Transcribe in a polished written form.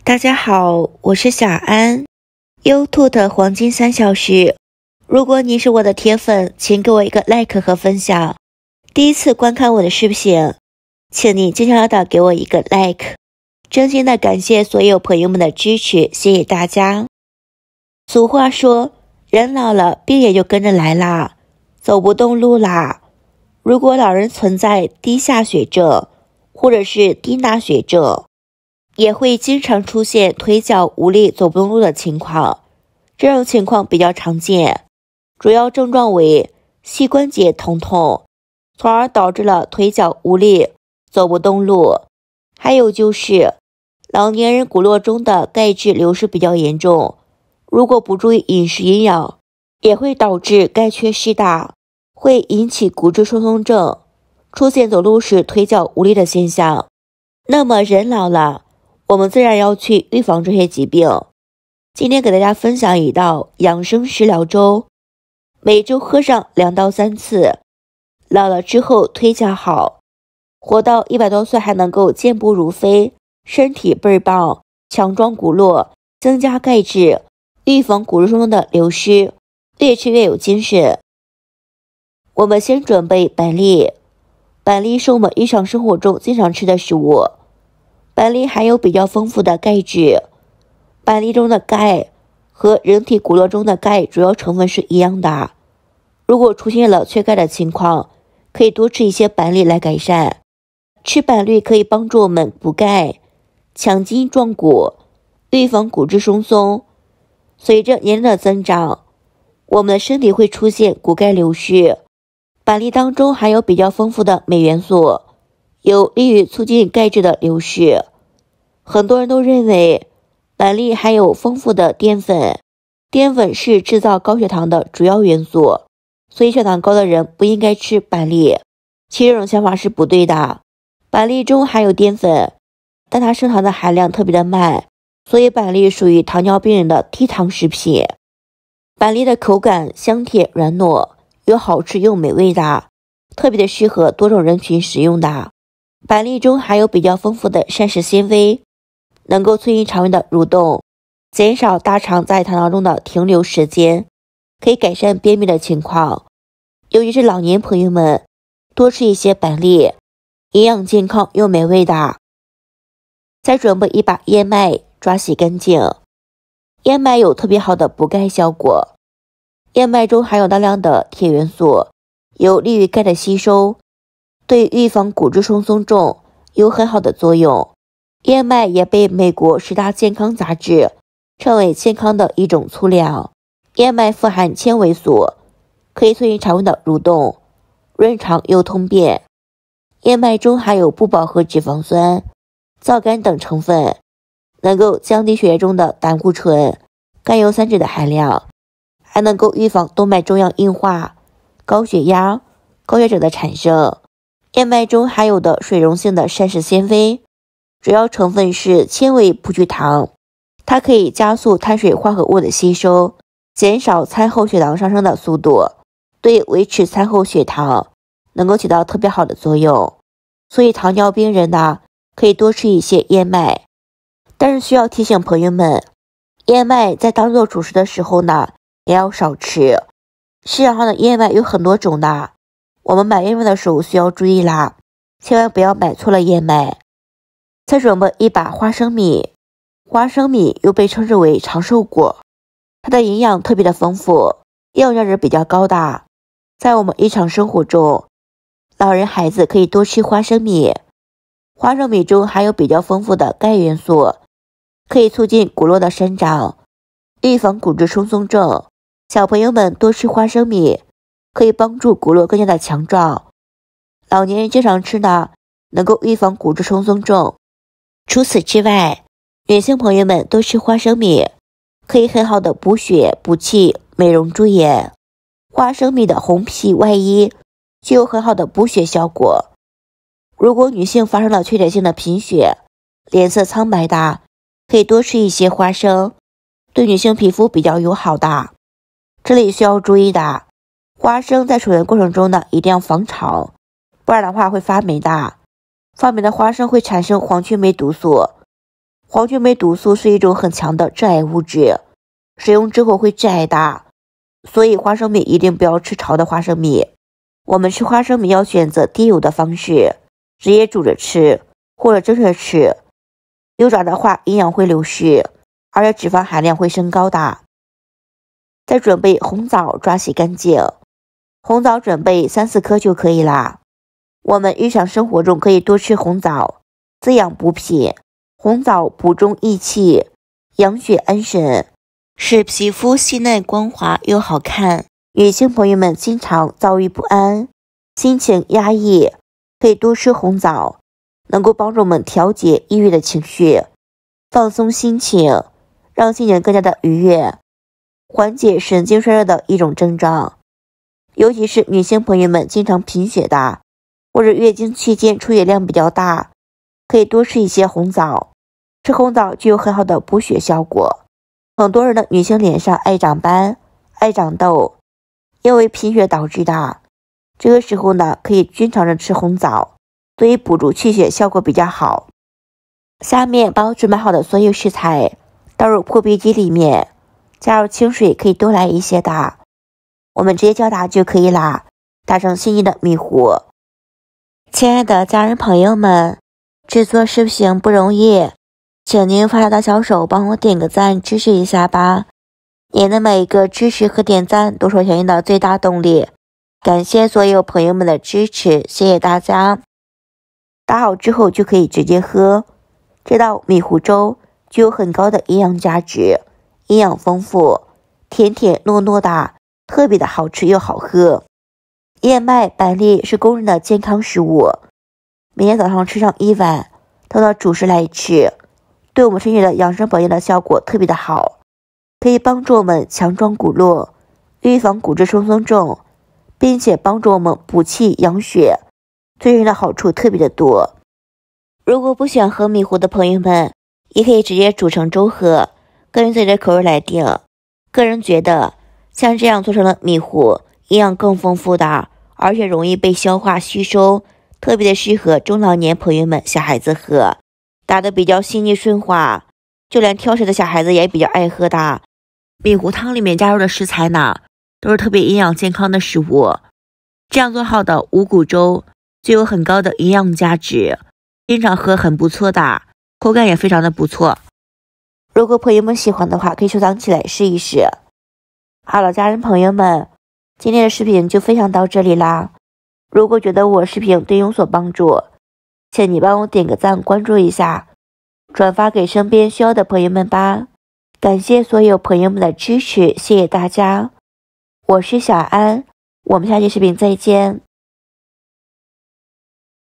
大家好，我是小安。YouTube 的黄金3小时，如果你是我的铁粉，请给我一个 like 和分享。第一次观看我的视频，请你尽量的给我一个 like。真心的感谢所有朋友们的支持，谢谢大家。俗话说，人老了，病也就跟着来啦，走不动路啦。如果老人存在低下血症或者是低钠血症，也会经常出现腿脚无力走不动路的情况，这种情况比较常见，主要症状为膝关节疼痛，从而导致了腿脚无力走不动路。还有就是老年人骨络中的钙质流失比较严重，如果不注意饮食营养，也会导致钙缺失大，会引起骨质疏松症，出现走路时腿脚无力的现象。那么人老了，我们自然要去预防这些疾病。今天给大家分享一道养生食疗粥，每周喝上2到3次，老了之后腿脚好，活到100多岁还能够健步如飞，身体倍儿棒，强壮骨络，增加钙质，预防骨质疏松的流失，越吃越有精神。我们先准备板栗，板栗是我们日常生活中经常吃的食物。板栗含有比较丰富的钙质，板栗中的钙和人体骨络中的钙主要成分是一样的。如果出现了缺钙的情况，可以多吃一些板栗来改善。吃板栗可以帮助我们补钙、强筋壮骨，预防骨质疏松。随着年龄的增长，我们的身体会出现骨钙流失。板栗当中含有比较丰富的镁元素，有利于促进钙质的流失。很多人都认为板栗含有丰富的淀粉，淀粉是制造高血糖的主要元素，所以血糖高的人不应该吃板栗。其实这种想法是不对的。板栗中含有淀粉，但它升糖的含量特别的慢，所以板栗属于糖尿病人的低糖食品。板栗的口感香甜软糯，有好吃又美味的，特别的适合多种人群食用的。板栗中含有比较丰富的膳食纤维，能够促进肠胃的蠕动，减少大肠在糖当中的停留时间，可以改善便秘的情况。尤其是老年朋友们，多吃一些板栗，营养健康又美味的。再准备一把燕麦，抓洗干净。燕麦有特别好的补钙效果，燕麦中含有大量的铁元素，有利于钙的吸收，对预防骨质疏松症有很好的作用。燕麦也被美国10大健康杂志称为健康的一种粗粮。燕麦富含纤维素，可以促进肠胃的蠕动，润肠又通便。燕麦中含有不饱和脂肪酸、皂苷等成分，能够降低血液中的胆固醇、甘油三酯的含量，还能够预防动脉粥样硬化、高血压、高血脂的产生。燕麦中含有的水溶性的膳食纤维，主要成分是纤维葡聚糖，它可以加速碳水化合物的吸收，减少餐后血糖上升的速度，对维持餐后血糖能够起到特别好的作用。所以糖尿病人呢，可以多吃一些燕麦。但是需要提醒朋友们，燕麦在当做主食的时候呢，也要少吃。市场上的燕麦有很多种的，我们买燕麦的时候需要注意啦，千万不要买错了燕麦。再准备一把花生米，花生米又被称之为长寿果，它的营养特别的丰富，营养价值比较高的。在我们日常生活中，老人孩子可以多吃花生米。花生米中含有比较丰富的钙元素，可以促进骨络的生长，预防骨质疏松症。小朋友们多吃花生米，可以帮助骨络更加的强壮。老年人经常吃呢，能够预防骨质疏松症。除此之外，女性朋友们多吃花生米，可以很好的补血、补气、美容驻颜。花生米的红皮外衣具有很好的补血效果。如果女性发生了缺铁性的贫血，脸色苍白的，可以多吃一些花生，对女性皮肤比较友好的。这里需要注意的，花生在储存过程中呢，一定要防潮，不然的话会发霉的。发霉的花生会产生黄曲霉毒素，黄曲霉毒素是一种很强的致癌物质，使用之后会致癌的，所以花生米一定不要吃炒的花生米。我们吃花生米要选择低油的方式，直接煮着吃或者蒸着吃。油炸的话营养会流失，而且脂肪含量会升高的。再准备红枣，抓洗干净。红枣准备3-4颗就可以啦。我们日常生活中可以多吃红枣，滋养补品。红枣补中益气，养血安神，使皮肤细嫩光滑又好看。女性朋友们经常躁郁不安，心情压抑，可以多吃红枣，能够帮助我们调节抑郁的情绪，放松心情，让心情更加的愉悦，缓解神经衰弱的一种症状。尤其是女性朋友们经常贫血的，或者月经期间出血量比较大，可以多吃一些红枣。吃红枣具有很好的补血效果。很多人的女性脸上爱长斑、爱长痘，因为贫血导致的。这个时候呢，可以均常的吃红枣，对于补助气血效果比较好。下面把我准备好的所有食材倒入破壁机里面，加入清水，可以多来一些的。我们直接搅打就可以啦，打成细腻的米糊。亲爱的家人朋友们，制作视频不容易，请您发大小手帮我点个赞支持一下吧。您的每一个支持和点赞都是我小英的最大动力，感谢所有朋友们的支持，谢谢大家。打好之后就可以直接喝。这道米糊粥具有很高的营养价值，营养丰富，甜甜糯糯的，特别的好吃又好喝。燕麦、板栗是公认的健康食物，每天早上吃上1碗，当做主食来吃，对我们身体的养生保健的效果特别的好，可以帮助我们强壮骨骼，预防骨质疏松症，并且帮助我们补气养血，对人的好处特别的多。如果不喜欢喝米糊的朋友们，也可以直接煮成粥喝，根据自己的口味来定。个人觉得像这样做成了米糊，营养更丰富的，而且容易被消化吸收，特别的适合中老年朋友们、小孩子喝，打得比较细腻顺滑，就连挑食的小孩子也比较爱喝的。米糊汤里面加入的食材呢，都是特别营养健康的食物。这样做好的五谷粥具有很高的营养价值，经常喝很不错的，口感也非常的不错。如果朋友们喜欢的话，可以收藏起来试一试。好了，家人朋友们，今天的视频就分享到这里啦。如果觉得我视频对你有所帮助，请你帮我点个赞，关注一下，转发给身边需要的朋友们吧。感谢所有朋友们的支持，谢谢大家。我是小安，我们下期视频再见。